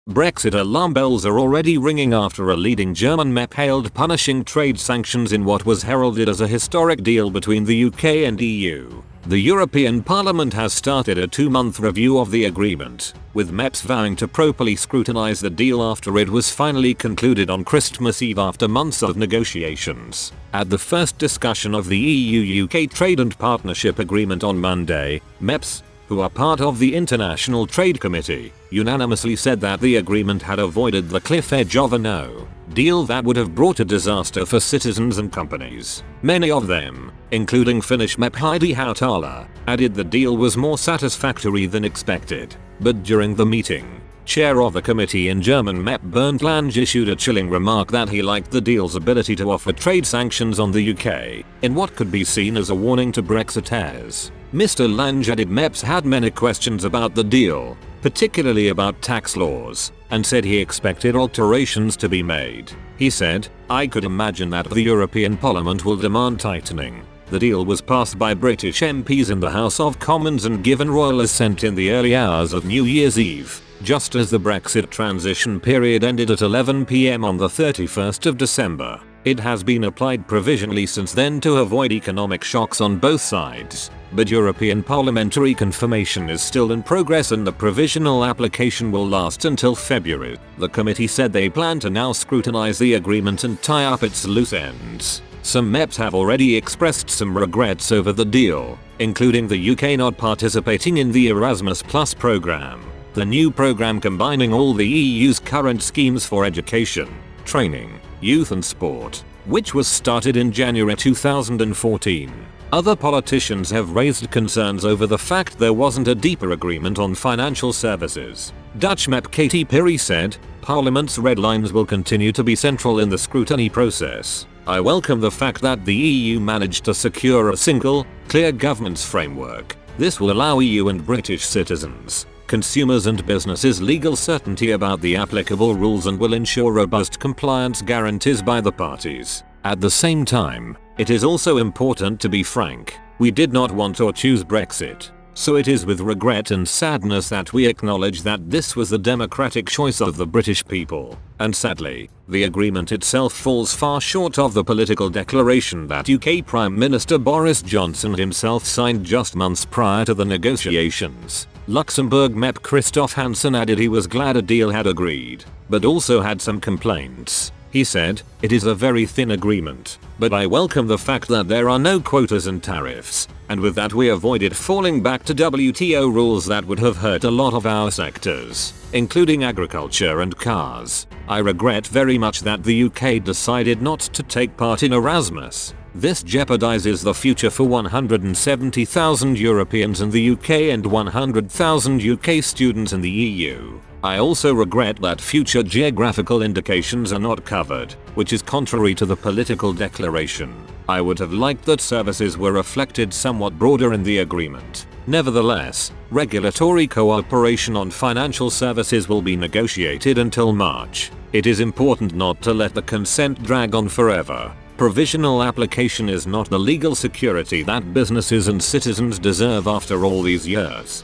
Brexit alarm bells are already ringing after a leading German MEP hailed punishing trade sanctions in what was heralded as a historic deal between the UK and EU. The European Parliament has started a 2-month review of the agreement, with MEPs vowing to properly scrutinise the deal after it was finally concluded on Christmas Eve after months of negotiations. At the first discussion of the EU-UK Trade and Partnership Agreement on Monday, MEPs, who are part of the International Trade Committee, unanimously said that the agreement had avoided the cliff edge of a no-deal that would have brought a disaster for citizens and companies. Many of them, including Finnish MEP Heidi Hautala, added the deal was more satisfactory than expected. But during the meeting, chair of the committee in German MEP Bernd Lange issued a chilling remark that he liked the deal's ability to offer trade sanctions on the UK, in what could be seen as a warning to Brexiteers. Mr. Lange added MEPs had many questions about the deal, particularly about tax laws, and said he expected alterations to be made. He said, "I could imagine that the European Parliament will demand tightening." The deal was passed by British MPs in the House of Commons and given royal assent in the early hours of New Year's Eve, just as the Brexit transition period ended at 11 PM on the 31st of December. It has been applied provisionally since then to avoid economic shocks on both sides, but European parliamentary confirmation is still in progress and the provisional application will last until February. The committee said they plan to now scrutinise the agreement and tie up its loose ends. Some MEPs have already expressed some regrets over the deal, including the UK not participating in the Erasmus Plus programme, the new programme combining all the EU's current schemes for education, training, youth and sport, which was started in January 2014. Other politicians have raised concerns over the fact there wasn't a deeper agreement on financial services. Dutch MEP Katy Perry said, "Parliament's red lines will continue to be central in the scrutiny process. I welcome the fact that the EU managed to secure a single, clear governance framework. This will allow EU and British citizens, consumers and businesses legal certainty about the applicable rules and will ensure robust compliance guarantees by the parties. At the same time, it is also important to be frank. We did not want or choose Brexit. So it is with regret and sadness that we acknowledge that this was the democratic choice of the British people. And sadly, the agreement itself falls far short of the political declaration that UK Prime Minister Boris Johnson himself signed just months prior to the negotiations." Luxembourg MEP Christoph Hansen added he was glad a deal had agreed, but also had some complaints. He said, "It is a very thin agreement, but I welcome the fact that there are no quotas and tariffs, and with that we avoided falling back to WTO rules that would have hurt a lot of our sectors, including agriculture and cars. I regret very much that the UK decided not to take part in Erasmus. This jeopardizes the future for 170,000 Europeans in the UK and 100,000 UK students in the EU. I also regret that future geographical indications are not covered, which is contrary to the political declaration. I would have liked that services were reflected somewhat broader in the agreement. Nevertheless, regulatory cooperation on financial services will be negotiated until March. It is important not to let the consent drag on forever. Provisional application is not the legal security that businesses and citizens deserve after all these years."